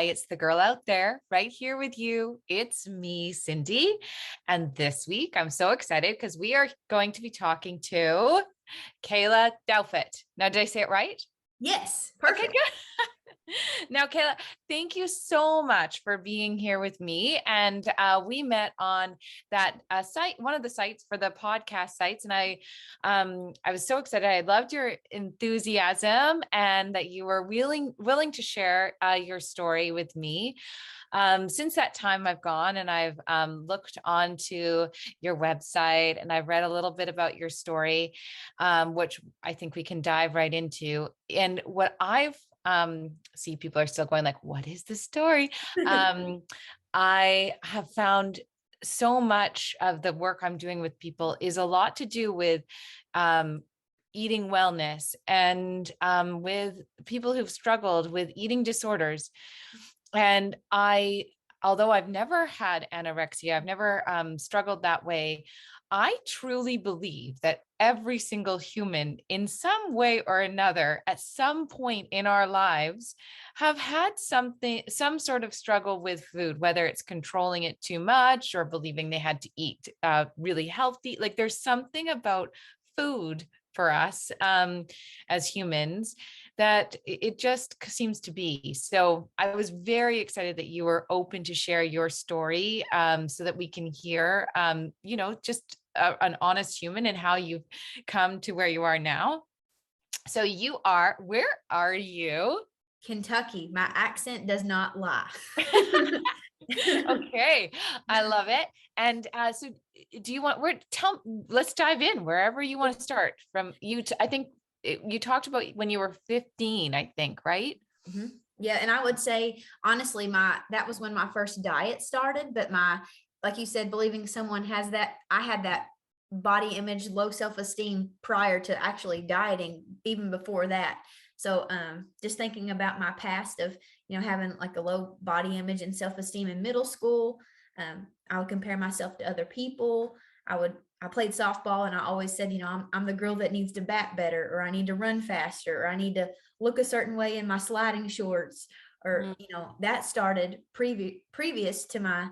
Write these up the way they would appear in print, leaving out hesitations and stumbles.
it's the girl out there right here with you. It's me, Cindy. And this week I'm so excited because we are going to be talking to Kayla Douthitt. Now, did I say it right? Yes, Okay, perfect. good. Now, Kayla, thank you so much for being here with me. And we met on that site, one of the sites for the podcast sites. And I was so excited. I loved your enthusiasm and that you were willing to share your story with me. Since that time, I've gone and I've looked onto your website and I've read a little bit about your story, which I think we can dive right into. And what I've see people are still going like, what is the story? I have found so much of the work I'm doing with people is a lot to do with eating wellness and with people who've struggled with eating disorders. And although I've never had anorexia, I've never struggled that way, I truly believe that every single human in some way or another, at some point in our lives, have had some sort of struggle with food, whether it's controlling it too much or believing they had to eat really healthy. Like there's something about food for us as humans that it just seems to be. So I was very excited that you were open to share your story so that we can hear, just an honest human and how you've come to where you are now. So where are you? Kentucky. My accent does not lie. Okay, I love it. And so do you want, let's dive in wherever you want to start from I think you talked about when you were 15, I think, right? Mm-hmm. Yeah. And I would say, honestly, that was when my first diet started, but like you said, believing someone has that, I had that body image, low self-esteem prior to actually dieting, even before that. So just thinking about my past of, having like a low body image and self-esteem in middle school, I would compare myself to other people. I played softball and I always said, I'm the girl that needs to bat better, or I need to run faster, or I need to look a certain way in my sliding shorts, or, that started previous to my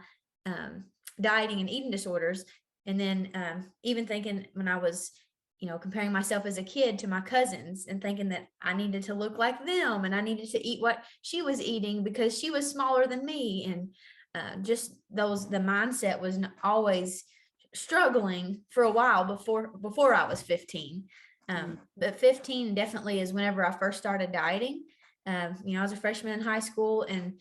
dieting and eating disorders. And then even thinking when I was, comparing myself as a kid to my cousins and thinking that I needed to look like them and I needed to eat what she was eating because she was smaller than me. And the mindset was always struggling for a while before I was 15. But 15 definitely is whenever I first started dieting. I was a freshman in high school, and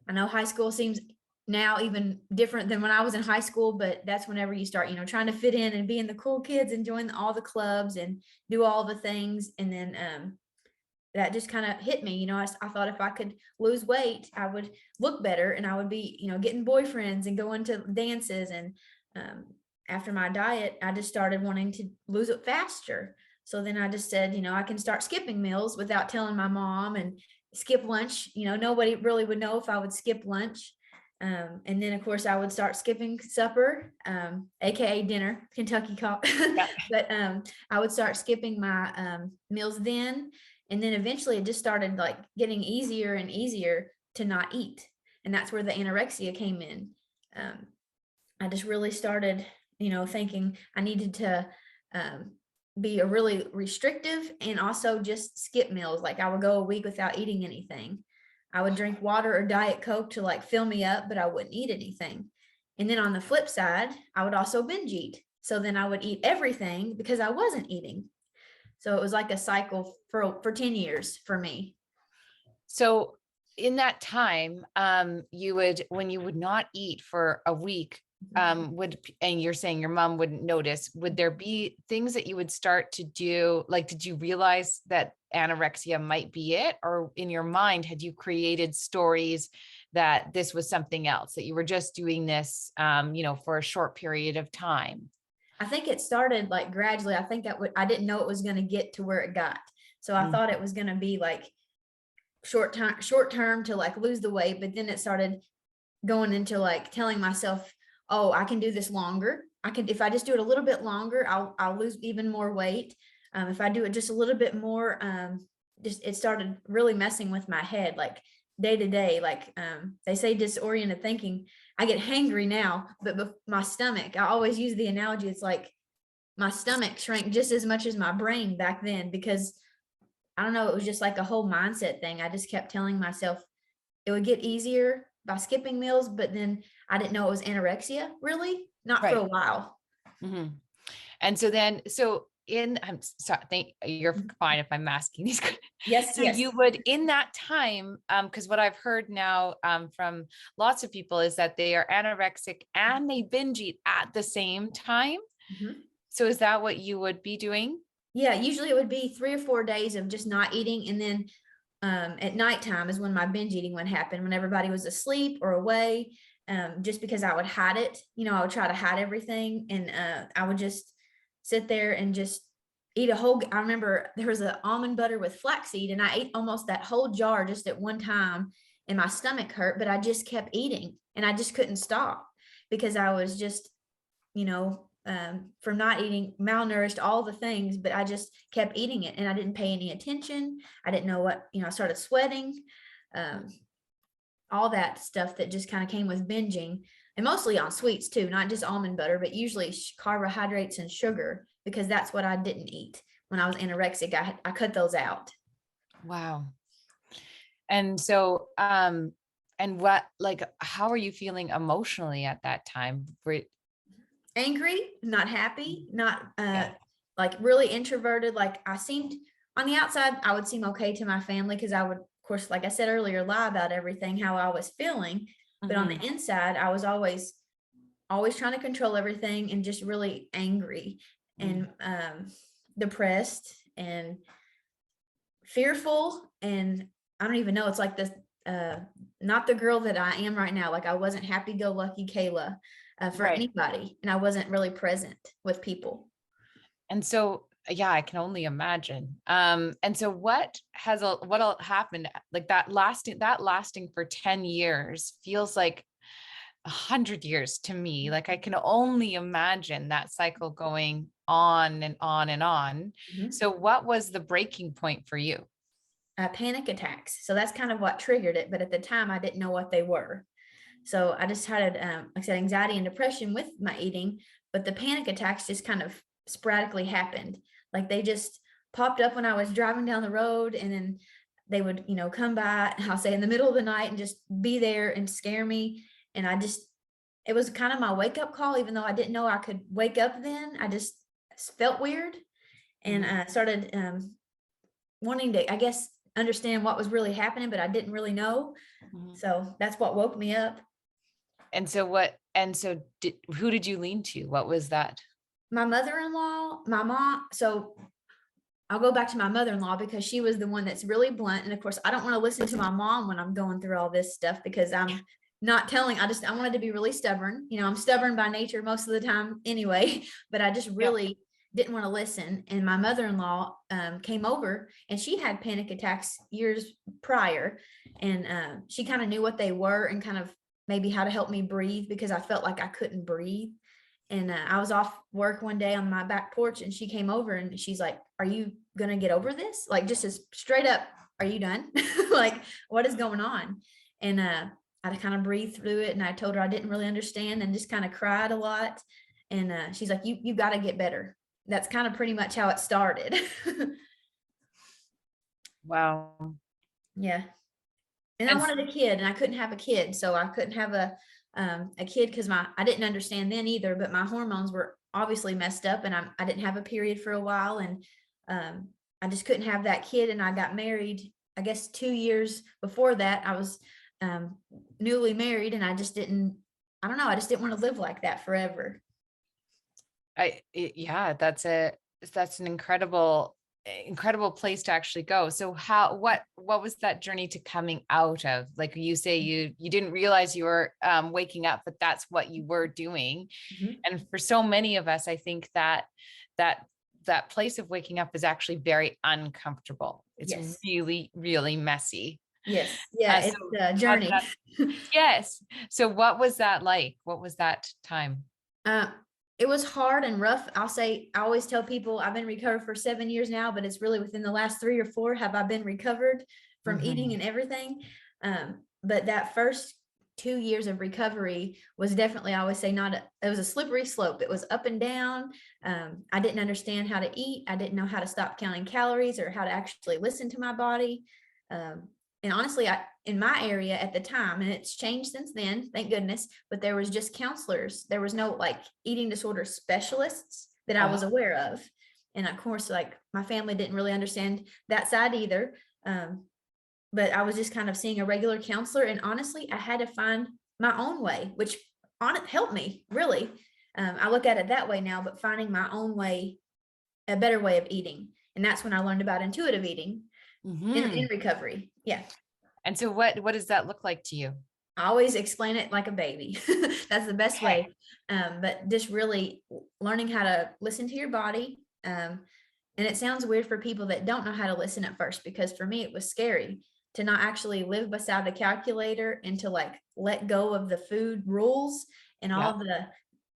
I know high school seems now even different than when I was in high school, but that's whenever you start, trying to fit in and being the cool kids and join all the clubs and do all the things. And then that just kind of hit me. I thought if I could lose weight, I would look better and I would be, getting boyfriends and going to dances. And after my diet, I just started wanting to lose it faster. So then I just said, I can start skipping meals without telling my mom, and skip lunch. Nobody really would know if I would skip lunch. And then of course I would start skipping supper, AKA dinner, Kentucky call. Yeah. But I would start skipping my meals then. And then eventually it just started like getting easier and easier to not eat. And that's where the anorexia came in. I just really started, thinking I needed to be a really restrictive and also just skip meals. Like I would go a week without eating anything. I would drink water or Diet Coke to like fill me up, but I wouldn't eat anything. And then on the flip side, I would also binge eat. So then I would eat everything because I wasn't eating. So it was like a cycle for 10 years for me. So in that time, when you would not eat for a week, and you're saying your mom wouldn't notice, would there be things that you would start to do? Like, did you realize that anorexia might be it? Or in your mind, had you created stories that this was something else, that you were just doing this, for a short period of time? I think it started like gradually. I think I didn't know it was going to get to where it got. So I thought it was going to be like short term to like lose the weight. But then it started going into like telling myself, oh, I can do this longer. If I just do it a little bit longer, I'll lose even more weight. If I do it just a little bit more, it started really messing with my head. Like day to day. Like they say disoriented thinking. I get hangry now, but my stomach, I always use the analogy. It's like my stomach shrank just as much as my brain back then, because I don't know, it was just like a whole mindset thing. I just kept telling myself it would get easier by skipping meals, but then I didn't know it was anorexia, really, not for Right. a while. Mhm. And I'm sorry, you're fine if I'm asking these. Yes, So yes. you would, in that time, because what I've heard now from lots of people is that they are anorexic and they binge eat at the same time. Mhm. So is that what you would be doing? Yeah, usually it would be 3 or 4 days of just not eating, and then at nighttime is when my binge eating would happen, when everybody was asleep or away. Just because I would hide it, I would try to hide everything, and I would just sit there and just eat a whole. I remember there was an almond butter with flaxseed, and I ate almost that whole jar just at one time, and my stomach hurt, but I just kept eating, and I just couldn't stop because I was just from not eating, malnourished, all the things, but I just kept eating it and I didn't pay any attention. I didn't know what, I started sweating, um, all that stuff that just kind of came with binging, and mostly on sweets too, not just almond butter, but usually carbohydrates and sugar, because that's what I didn't eat when I was anorexic. I cut those out. Wow. And so, and how are you feeling emotionally at that time? Angry, not happy, not Yeah. like really introverted. Like I seemed on the outside, I would seem okay to my family because I would, of course, like I said earlier, lie about everything, how I was feeling. But on Mhm. the inside, I was always trying to control everything and just really angry Mhm. and depressed and fearful. And I don't even know, it's like this, uh, not the girl that I am right now. Like I wasn't happy go lucky Kayla for Right. anybody. And I wasn't really present with people. And so, yeah, I can only imagine. And so what'll happen, like that lasting for 10 years feels like 100 years to me. Like I can only imagine that cycle going on and on and on. Mhm. So what was the breaking point for you? Panic attacks. So that's kind of what triggered it. But at the time, I didn't know what they were. So I just had, like I said, anxiety and depression with my eating, but the panic attacks just kind of sporadically happened. Like they just popped up when I was driving down the road, and then they would, come by, I'll say in the middle of the night, and just be there and scare me. And it was kind of my wake up call, even though I didn't know I could wake up then. I just felt weird, and Mhm. started wanting to, I guess, understand what was really happening, but I didn't really know. Mhm. So that's what woke me up. Who did you lean to? What was that? My mother-in-law, my mom. So I'll go back to my mother-in-law because she was the one that's really blunt. And of course, I don't want to listen to my mom when I'm going through all this stuff, because I'm not telling. I wanted to be really stubborn. I'm stubborn by nature most of the time anyway, but I just Yeah. really didn't want to listen. And my mother-in-law came over, and she had panic attacks years prior. And she kind of knew what they were and kind of maybe how to help me breathe, because I felt like I couldn't breathe. And I was off work one day on my back porch, and she came over and she's like, "Are you going to get over this?" Like just as straight up, "Are you done?" Like, what is going on? And I kind of breathed through it, and I told her I didn't really understand and just kind of cried a lot. And she's like, "You got to get better." That's kind of pretty much how it started. Wow. Yeah. And I And wanted a kid, and I couldn't have a kid. So I couldn't have a kid because I didn't understand then either, but my hormones were obviously messed up, and I didn't have a period for a while, and um, I just couldn't have that kid. And I got married, I guess 2 years before that. I was newly married, and I don't know, I just didn't want to live like that forever. yeah, that's an incredible place to actually go. So what was that journey to coming out of? Like you say, you didn't realize you were waking up, but that's what you were doing. Mhm. And for so many of us, I think that that place of waking up is actually very uncomfortable. It's Yes. really, really messy. Yes. Yeah. So It's a how did journey. that, yes. So what was that like? What was that time? Uh, it was hard and rough. I'll say, I always tell people I've been recovered for 7 years now, but it's really within the last 3 or 4 have I been recovered from eating Mhm. and everything. But that first 2 years of recovery was definitely, I always say, it was a slippery slope. It was up and down. I didn't understand how to eat. I didn't know how to stop counting calories or how to actually listen to my body. And honestly, in my area at the time, and it's changed since then, thank goodness, but there was just counselors. There was no like eating disorder specialists that I was aware of. And of course, like my family didn't really understand that side either. But I was just kind of seeing a regular counselor, and honestly, I had to find my own way, which on it helped me really. I look at it that way now, but finding my own way, a better way of eating. And that's when I learned about intuitive eating in recovery. Yeah. And so what does that look like to you? I always explain it like a baby. That's the best way. But just really learning how to listen to your body. And it sounds weird for people that don't know how to listen at first, because for me, it was scary to not actually live beside the calculator and to like let go of the food rules and all the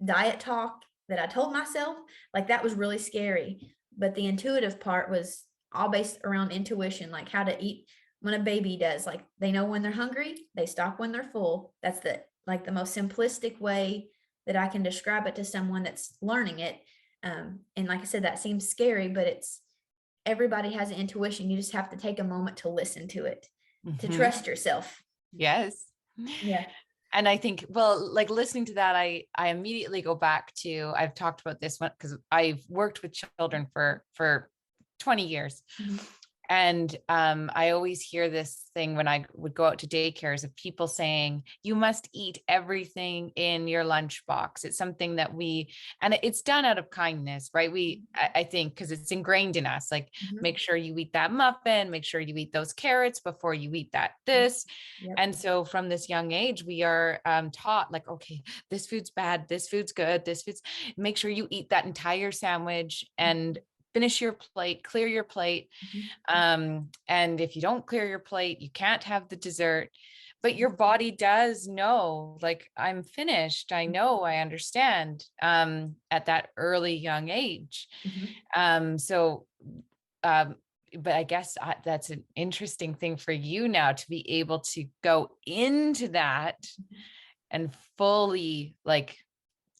diet talk that I told myself. Like that was really scary. But the intuitive part was all based around intuition, like how to eat when a baby does. Like they know when they're hungry, they stop when they're full. That's the most simplistic way that I can describe it to someone that's learning it. And like I said, that seems scary, but everybody has an intuition. You just have to take a moment to listen to it, to trust yourself. Yes. Yeah. And I think, well, like listening to that, I immediately go back to, I've talked about this one because I've worked with children for 20 years. And I always hear this thing when I would go out to daycares of people saying, you must eat everything in your lunchbox. It's something that and it's done out of kindness, right? I think, because it's ingrained in us, like, make sure you eat that muffin, make sure you eat those carrots before you eat this. Yep. And so from this young age, we are taught like, okay, this food's bad, this food's good, make sure you eat that entire sandwich and finish your plate, clear your plate. And if you don't clear your plate, you can't have the dessert. But your body does know, like, I'm finished. I know, I understand at that early young age. But I guess that's an interesting thing for you now to be able to go into that and fully like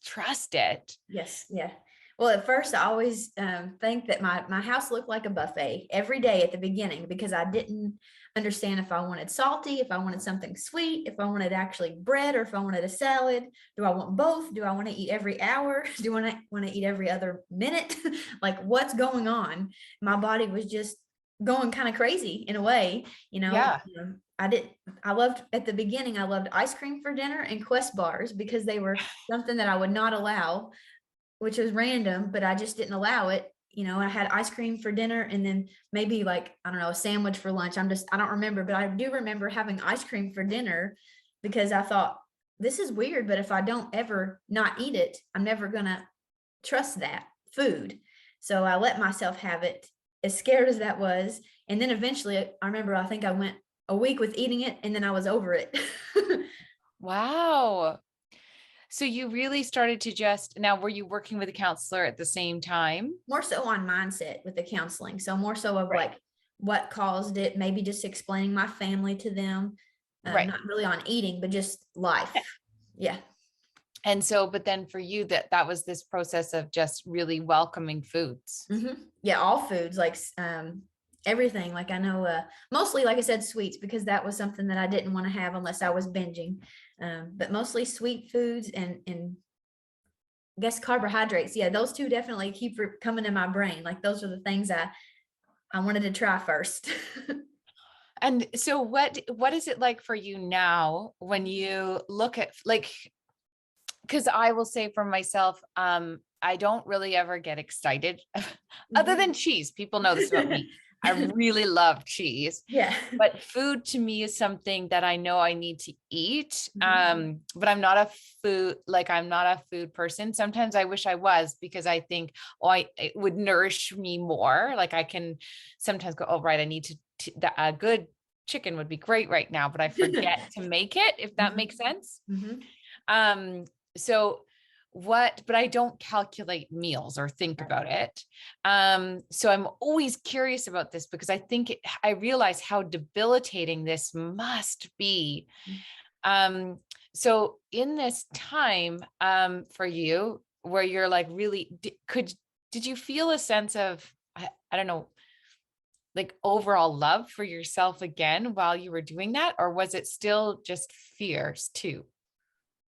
trust it. Yes. Yeah. Well, at first, I always think that my house looked like a buffet every day at the beginning, because I didn't understand if I wanted salty, if I wanted something sweet, if I wanted actually bread, or if I wanted a salad. Do I want both? Do I want to eat every hour? Do I want to eat every other minute? Like, what's going on? My body was just going kind of crazy in a way, Yeah. I loved at the beginning, I loved ice cream for dinner and Quest bars, because they were something that I would not allow, which was random, but I just didn't allow it. I had ice cream for dinner and then maybe like, I don't know, a sandwich for lunch. I don't remember, but I do remember having ice cream for dinner, because I thought, this is weird, but if I don't ever not eat it, I'm never going to trust that food. So I let myself have it, as scared as that was. And then eventually, I remember, I think I went a week with eating it, and then I was over it. Wow. So you really started to now, were you working with a counselor at the same time? More so on mindset with the counseling. So more so of like what caused it, maybe just explaining my family to them, not really on eating, but just life. Yeah. And so, but then for you, that was this process of just really welcoming foods. Yeah. All foods, like everything. Like I know, mostly, like I said, sweets, because that was something that I didn't want to have unless I was binging. But mostly sweet foods and I guess carbohydrates. Yeah, those two definitely keep coming in my brain. Like those are the things I wanted to try first. And so what is it like for you now when you look at, like, because I will say for myself, I don't really ever get excited other than cheese. People know this about me. I really love cheese. Yeah. But food to me is something that I know I need to eat. But I'm not a food person. Sometimes I wish I was, because I think, it would nourish me more. Like I can sometimes go, oh, right, I need a good chicken would be great right now, but I forget to make it, if that makes sense. So but I don't calculate meals or think about it. So I'm always curious about this because I think I realize how debilitating this must be. So in this time, for you, where you're like, really, did you feel a sense of, I don't know, like overall love for yourself again while you were doing that? Or was it still just fears too?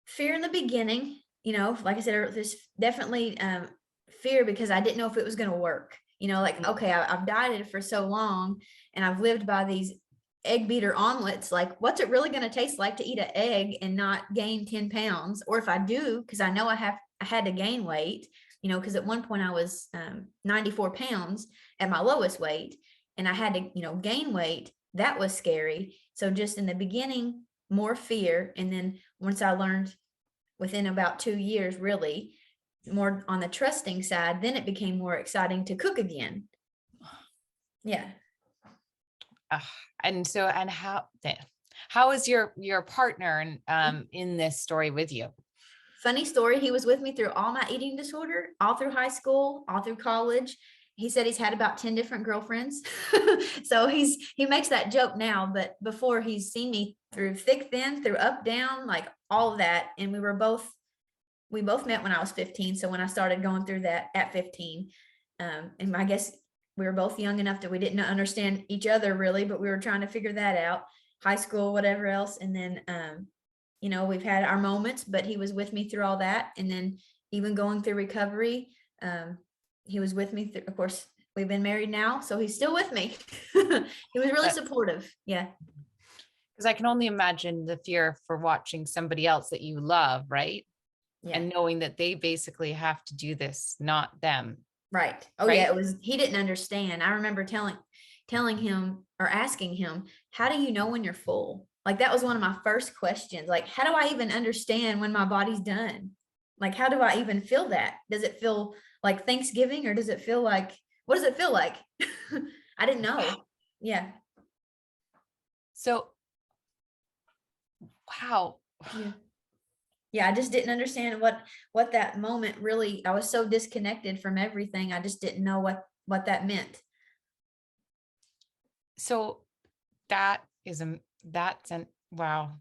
Fear in the beginning, like I said, there's definitely fear because I didn't know if it was going to work. Like, okay, I've dieted for so long and I've lived by these egg beater omelets. Like, what's it really going to taste like to eat an egg and not gain 10 pounds? Or if I do, because I know I had to gain weight, because at one point I was 94 pounds at my lowest weight and I had to, gain weight. That was scary. So just in the beginning, more fear. And then once I learned within about 2 years, really more on the trusting side, then it became more exciting to cook again. Yeah. And so, and how is your partner in this story with you? Funny story. He was with me through all my eating disorder, all through high school, all through college. He said he's had about 10 different girlfriends. So he makes that joke now, but before he's seen me through thick, thin, through up, down, like all of that. And we both met when I was 15. So when I started going through that at 15, and I guess we were both young enough that we didn't understand each other really, but we were trying to figure that out, high school, whatever else. And then, we've had our moments, but he was with me through all that. And then even going through recovery, he was with me through, of course, we've been married now, so he's still with me. He was really supportive. Yeah. Because I can only imagine the fear for watching somebody else that you love, right? Yeah. And knowing that they basically have to do this, not them. Right. Oh, right? yeah. He didn't understand. I remember telling him or asking him, how do you know when you're full? Like that was one of my first questions. Like, how do I even understand when my body's done? Like, how do I even feel that? Does it feel like Thanksgiving or does it feel like, what does it feel like? I didn't know. Yeah. So, wow. Yeah. Yeah, I just didn't understand what that moment really, I was so disconnected from everything. I just didn't know what that meant. So that's an wow.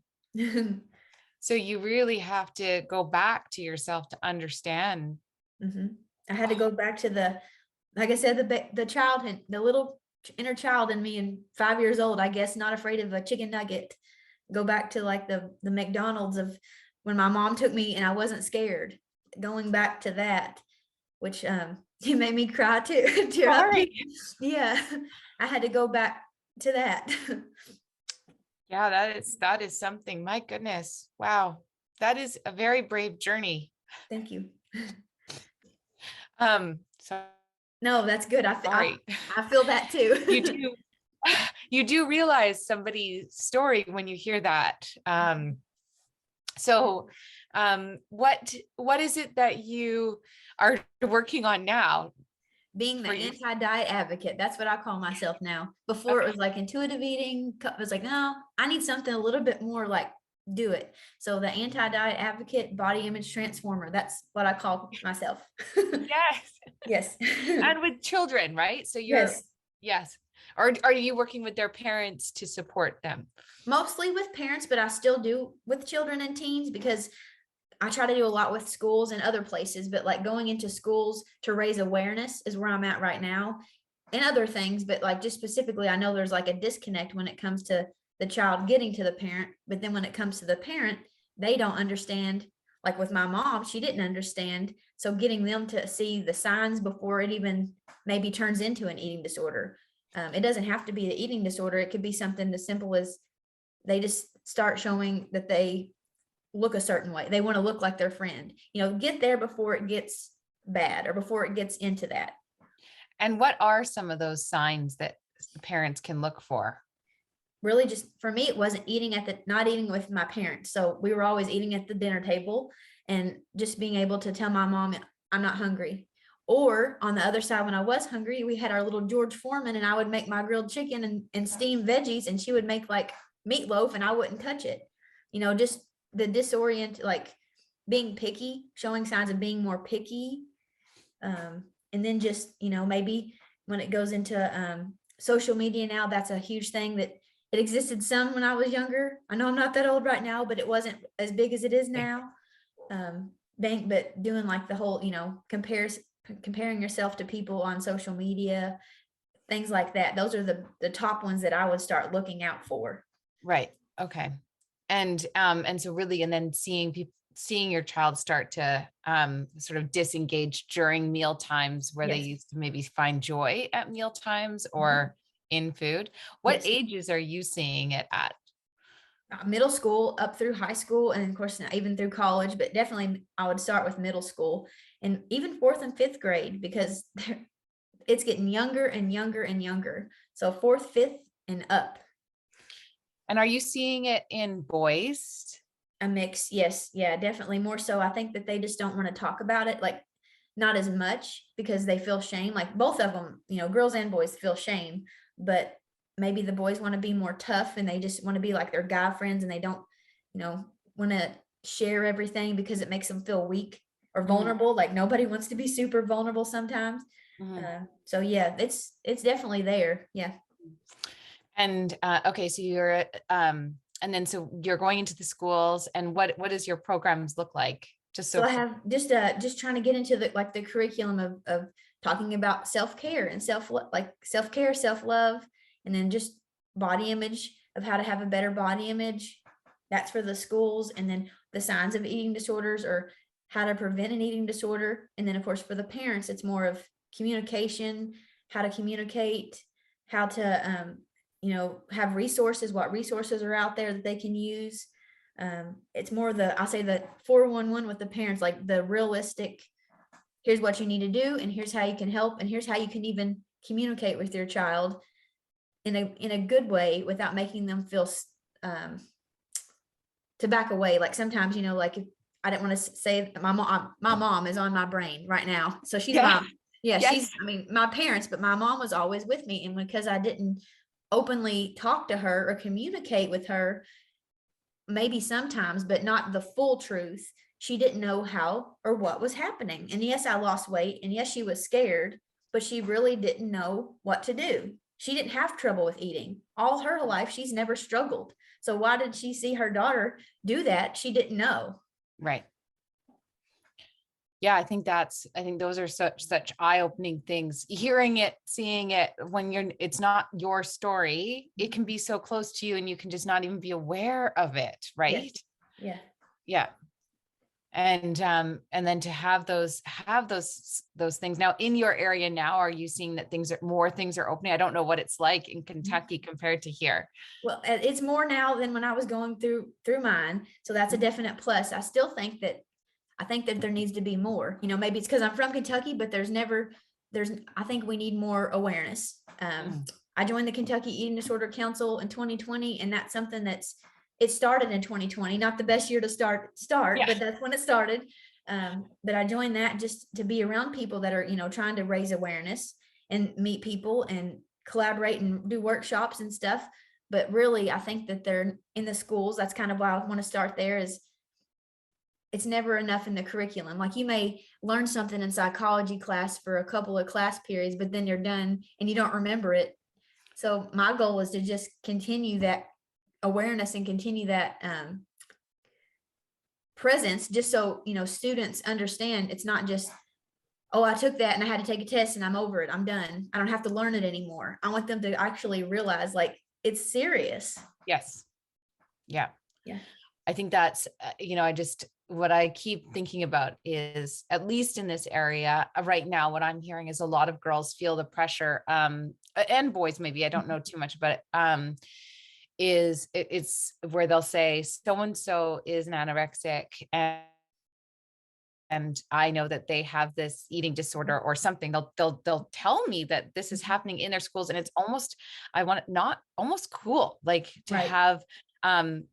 So you really have to go back to yourself to understand. I had to go back to like I said, the childhood, the little inner child in me, and 5 years old, I guess, not afraid of a chicken nugget. Go back to like the McDonald's of when my mom took me and I wasn't scared. Going back to that, which it made me cry too. Tear up. Yeah, I had to go back to that. Yeah, that is something. My goodness. Wow. That is a very brave journey. Thank you. So No, that's good. sorry. I feel that too. You do realize somebody's story when you hear that. So what is it that you are working on now? Being the anti-diet advocate. That's what I call myself now. Before it was like intuitive eating. It was like, no, I need something a little bit more like do it. So the anti-diet advocate, body image transformer. That's what I call myself. Yes. Yes. And with children, right? So yes. Or are you working with their parents to support them? Mostly with parents, but I still do with children and teens because I try to do a lot with schools and other places, but like going into schools to raise awareness is where I'm at right now and other things. But like just specifically, I know there's like a disconnect when it comes to the child getting to the parent. But then when it comes to the parent, they don't understand. Like with my mom, she didn't understand. So getting them to see the signs before it even maybe turns into an eating disorder. It doesn't have to be the eating disorder. It could be something as simple as they just start showing that they look a certain way. They want to look like their friend, get there before it gets bad or before it gets into that. And what are some of those signs that the parents can look for? Really just for me, it wasn't not eating with my parents. So we were always eating at the dinner table and just being able to tell my mom, I'm not hungry. Or on the other side, when I was hungry, we had our little George Foreman and I would make my grilled chicken and steamed veggies and she would make like meatloaf and I wouldn't touch it. Just the being picky, showing signs of being more picky. And then just, maybe when it goes into social media now, that's a huge thing that it existed some when I was younger. I know I'm not that old right now, but it wasn't as big as it is now. But doing like the whole, comparing yourself to people on social media, things like that. Those are the top ones that I would start looking out for. Right. Okay. And so really, and then seeing your child start to sort of disengage during meal times where they Yes. used to maybe find joy at meal times or in food. What Yes. ages are you seeing it at? Middle school up through high school, and of course even through college, but definitely I would start with middle school and even fourth and fifth grade, because it's getting younger and younger and younger. So fourth, fifth, and up. And are you seeing it in boys? A mix, yes, yeah, definitely more so. I think that they just don't want to talk about it, like not as much, because they feel shame. Like both of them, girls and boys feel shame, but maybe the boys want to be more tough and they just want to be like their guy friends, and they don't, want to share everything because it makes them feel weak or vulnerable. Like nobody wants to be super vulnerable sometimes. So yeah, it's definitely there. Yeah. And okay, so you're and then so you're going into the schools, and what does your programs look like? Just So I have just trying to get into the curriculum of talking about self-care and self-care, self-love, and then just body image, of how to have a better body image. That's for the schools. And then the signs of eating disorders, or how to prevent an eating disorder. And then of course for the parents, it's more of communication, how to communicate, how to have resources, what resources are out there that they can use. It's more I'll say the 411 with the parents, like the realistic, here's what you need to do, and here's how you can help, and here's how you can even communicate with your child in a good way without making them feel to back away. Like sometimes, like if I didn't want to say my mom is on my brain right now. So she's yes. my parents, but my mom was always with me. And because I didn't openly talk to her or communicate with her, maybe sometimes, but not the full truth, she didn't know how or what was happening. And yes, I lost weight, and yes, she was scared, but she really didn't know what to do. She didn't have trouble with eating. All her life, she's never struggled. So why did she see her daughter do that? She didn't know. Right. Yeah, I think those are such eye-opening things. Hearing it, seeing it, when it's not your story, it can be so close to you and you can just not even be aware of it, right? Yes. Yeah. And then to have those things now in your area now, are you seeing that more things are opening? I don't know what it's like in Kentucky compared to here. Well, it's more now than when I was going through mine. So that's a definite plus. I still think that there needs to be more. Maybe it's because I'm from Kentucky, but I think we need more awareness. I joined the Kentucky Eating Disorder Council in 2020, and that's something it started in 2020, not the best year to start, Yeah. but that's when it started. But I joined that just to be around people that are, trying to raise awareness and meet people and collaborate and do workshops and stuff. But really, I think that they're in the schools. That's kind of why I want to start there. Is it's never enough in the curriculum. Like you may learn something in psychology class for a couple of class periods, but then you're done and you don't remember it. So my goal is to just continue that awareness and continue that presence, just so, students understand it's not just, oh, I took that and I had to take a test and I'm over it. I'm done. I don't have to learn it anymore. I want them to actually realize like it's serious. Yes. Yeah. Yeah. I think that's, what I keep thinking about is, at least in this area right now, what I'm hearing is a lot of girls feel the pressure, and boys, maybe, I don't know too much about it, it's where they'll say, so-and-so is an anorexic, and I know that they have this eating disorder or something. They'll tell me that this is happening in their schools. And it's almost, not almost cool, like to have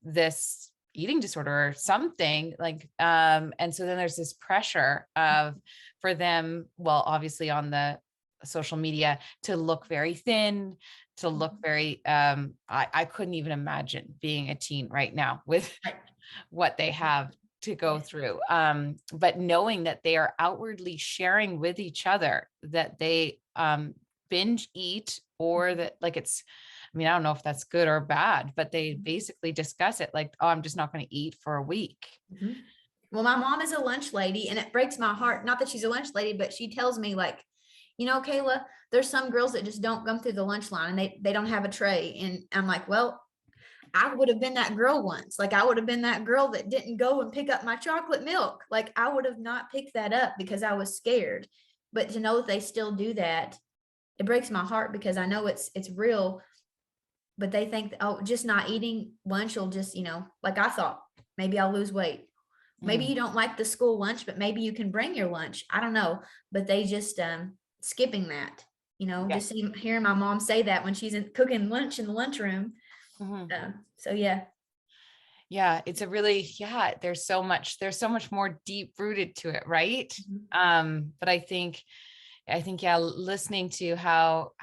this eating disorder or something like, and so then there's this pressure for them, well, obviously on the social media, to look very thin, to look very, I couldn't even imagine being a teen right now with what they have to go through. But knowing that they are outwardly sharing with each other that they binge eat, or that like it's, I mean, I don't know if that's good or bad, but they basically discuss it like, oh, I'm just not going to eat for a week. Mhm. Well, my mom is a lunch lady, and it breaks my heart. Not that she's a lunch lady, but she tells me like, Kayla, there's some girls that just don't come through the lunch line and they don't have a tray. And I'm like, well, I would have been that girl once. Like I would have been that girl that didn't go and pick up my chocolate milk. Like I would have not picked that up because I was scared. But to know that they still do that, it breaks my heart because I know it's real. But they think, oh, just not eating lunch will just, like I thought, maybe I'll lose weight. Maybe you don't like the school lunch, but maybe you can bring your lunch. I don't know. But they just skipping that, Yeah. just hearing my mom say that when she's cooking lunch in the lunchroom. So yeah. Yeah, it's a really, there's so much more deep rooted to it, right? But I think, listening to how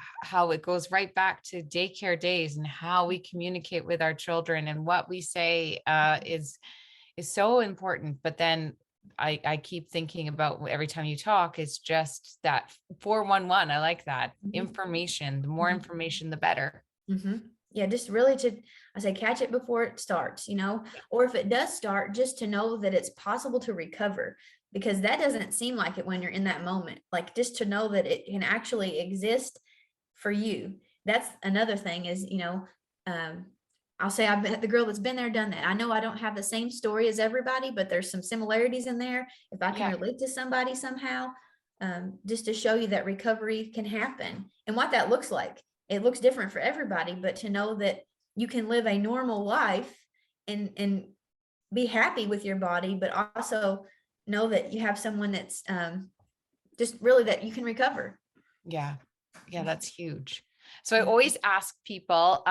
it goes right back to daycare days and how we communicate with our children and what we say is so important. But then I keep thinking about every time you talk, it's just that 411. I like that information. The more information, the better. Yeah, just really I say, catch it before it starts, or if it does start, just to know that it's possible to recover, because that doesn't seem like it when you're in that moment. Like just to know that it can actually exist for you. That's another thing is, I'll say I've been the girl that's been there, done that. I know I don't have the same story as everybody, but there's some similarities in there. If I can relate to somebody somehow, just to show you that recovery can happen and what that looks like. It looks different for everybody, but to know that you can live a normal life and be happy with your body, but also know that you have someone that's just really that you can recover. Yeah, that's huge. So I always ask people,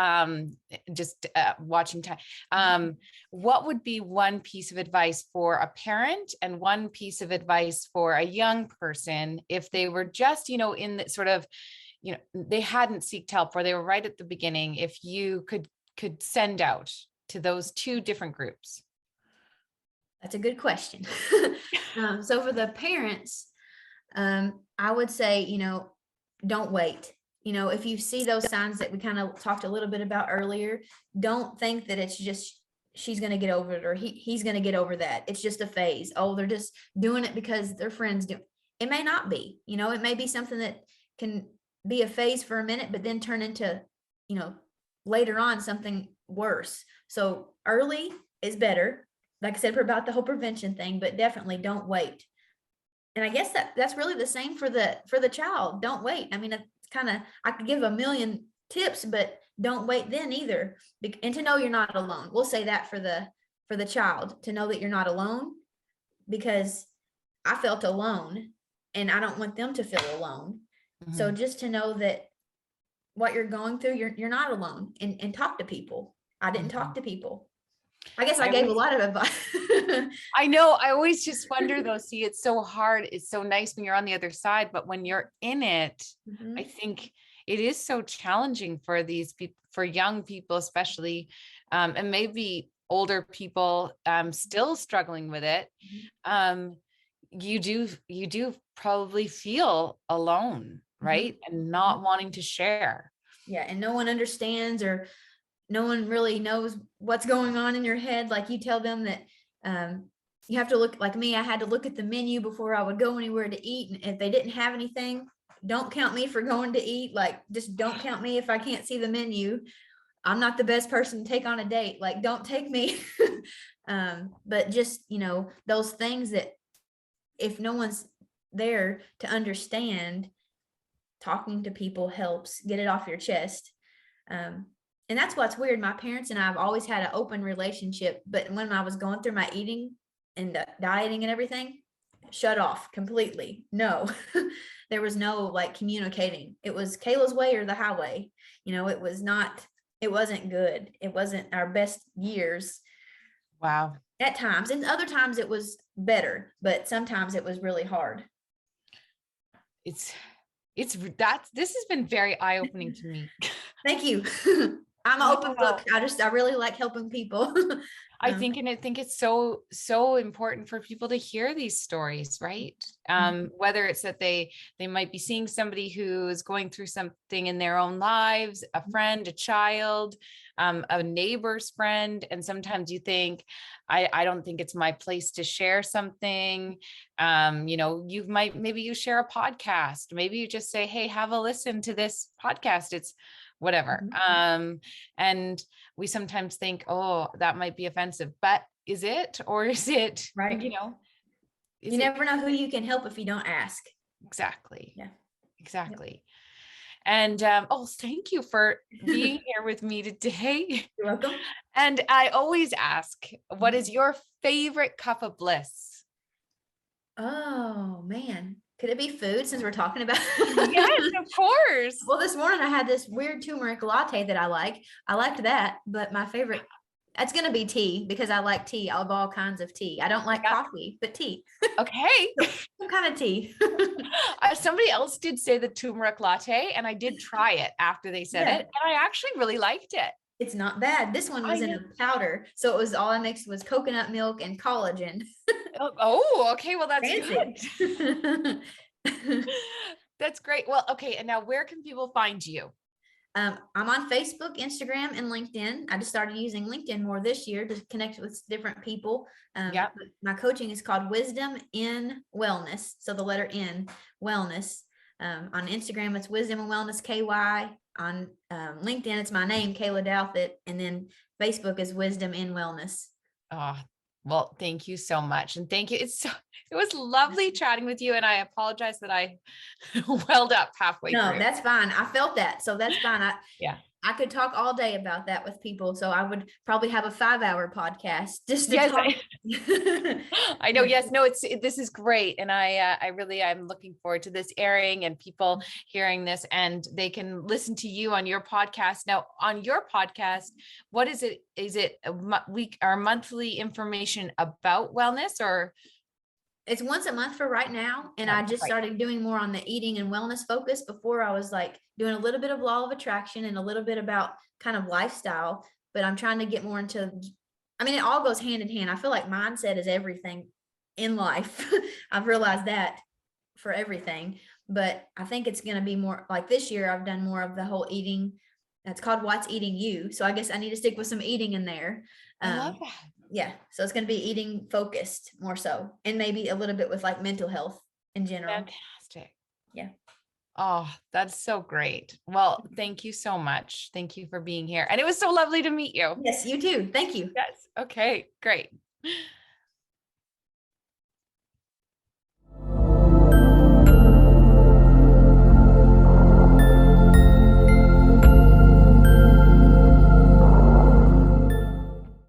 just watching time, what would be one piece of advice for a parent and one piece of advice for a young person if they were just, in the sort of, they hadn't sought help, or they were right at the beginning, if you could send out to those two different groups? That's a good question. So for the parents, I would say, don't wait. If you see those signs that we kind of talked a little bit about earlier, don't think that it's just she's going to get over it or he's going to get over that. It's just a phase. Oh, they're just doing it because their friends do. It may not be, it may be something that can be a phase for a minute, but then turn into, later on something worse. So early is better. Like I said, about the whole prevention thing, but definitely don't wait. And I guess that's really the same for the child. Don't wait. I mean, it's kind of, I could give a million tips, but don't wait then either. And to know you're not alone. We'll say that for the child, to know that you're not alone, because I felt alone and I don't want them to feel alone. So just to know that what you're going through, you're not alone, and talk to people. I didn't talk to people. I guess I gave a lot of advice. I know. I always just wonder though, see, it's so hard. It's so nice when you're on the other side, but when you're in it, I think it is so challenging for these people, for young people, especially, and maybe older people, still struggling with it. You do probably feel alone, right? And not wanting to share. Yeah. And no one understands, or no one really knows what's going on in your head. Like you tell them that you have to look, like me, I had to look at the menu before I would go anywhere to eat. And if they didn't have anything, don't count me for going to eat. Like, just don't count me if I can't see the menu. I'm not the best person to take on a date. Like, don't take me. But just, those things that if no one's there to understand, talking to people helps get it off your chest. And that's what's weird. My parents and I have always had an open relationship, but when I was going through my eating and the dieting and everything, shut off completely. No, there was no like communicating. It was Kayla's way or the highway. It wasn't good. It wasn't our best years. Wow. At times, and other times it was better, but sometimes it was really hard. This has been very eye-opening to me. Thank you. I'm an open book. I really like helping people. And I think it's so important for people to hear these stories, right? Whether it's that they might be seeing somebody who is going through something in their own lives, a friend, a child, a neighbor's friend. And sometimes you think, I don't think it's my place to share something. Maybe you share a podcast, maybe you just say, hey, have a listen to this podcast. It's whatever. And we sometimes think, oh, that might be offensive, but is it, or is it, Right. You never know who you can help if you don't ask. Exactly. Yeah. Exactly. And, thank you for being here with me today. You're welcome. And I always ask, what is your favorite cup of bliss? Oh man. Could it be food since we're talking about Yes, of course. Well, this morning I had this weird turmeric latte that I like. I liked that, but my favorite, that's going to be tea because I like tea of all kinds of tea. I don't like coffee, but tea. Okay. Some kind of tea. Somebody else did say the turmeric latte, and I did try it after they said it, and I actually really liked it. It's not bad. This one was in a powder, so it was all I mixed was coconut milk and collagen. Okay. Well, that's good. That's great. Well, okay. And now where can people find you? I'm on Facebook, Instagram, and LinkedIn. I just started using LinkedIn more this year to connect with different people. My coaching is called Wisdom in Wellness. So the letter N, wellness. On Instagram, it's Wisdom and Wellness KY. On LinkedIn, it's my name, Kayla Douthitt. And then Facebook is Wisdom in Wellness. Oh, well, thank you so much. And thank you. It was lovely chatting with you. And I apologize that I welled up halfway through. No, that's fine. I felt that. So that's fine. I could talk all day about that with people. So I would probably have a 5-hour podcast just to talk. I know. Yes. No, this is great. And I'm looking forward to this airing and people hearing this, and they can listen to you on your podcast. Now, on your podcast, what is it? Is it a week or monthly information about wellness, or? It's once a month for right now. And I just started doing more on the eating and wellness focus. Before I was like doing a little bit of law of attraction and a little bit about kind of lifestyle, but I'm trying to get more into, it all goes hand in hand. I feel like mindset is everything in life. I've realized that for everything, but I think it's going to be more like this year. I've done more of the whole eating. That's called What's Eating You. So I guess I need to stick with some eating in there. I love that. Yeah. So it's going to be eating focused more so, and maybe a little bit with like mental health in general. Fantastic. Yeah. Oh, that's so great. Well, thank you so much. Thank you for being here. And it was so lovely to meet you. Yes, you too. Thank you. Yes. Okay, great.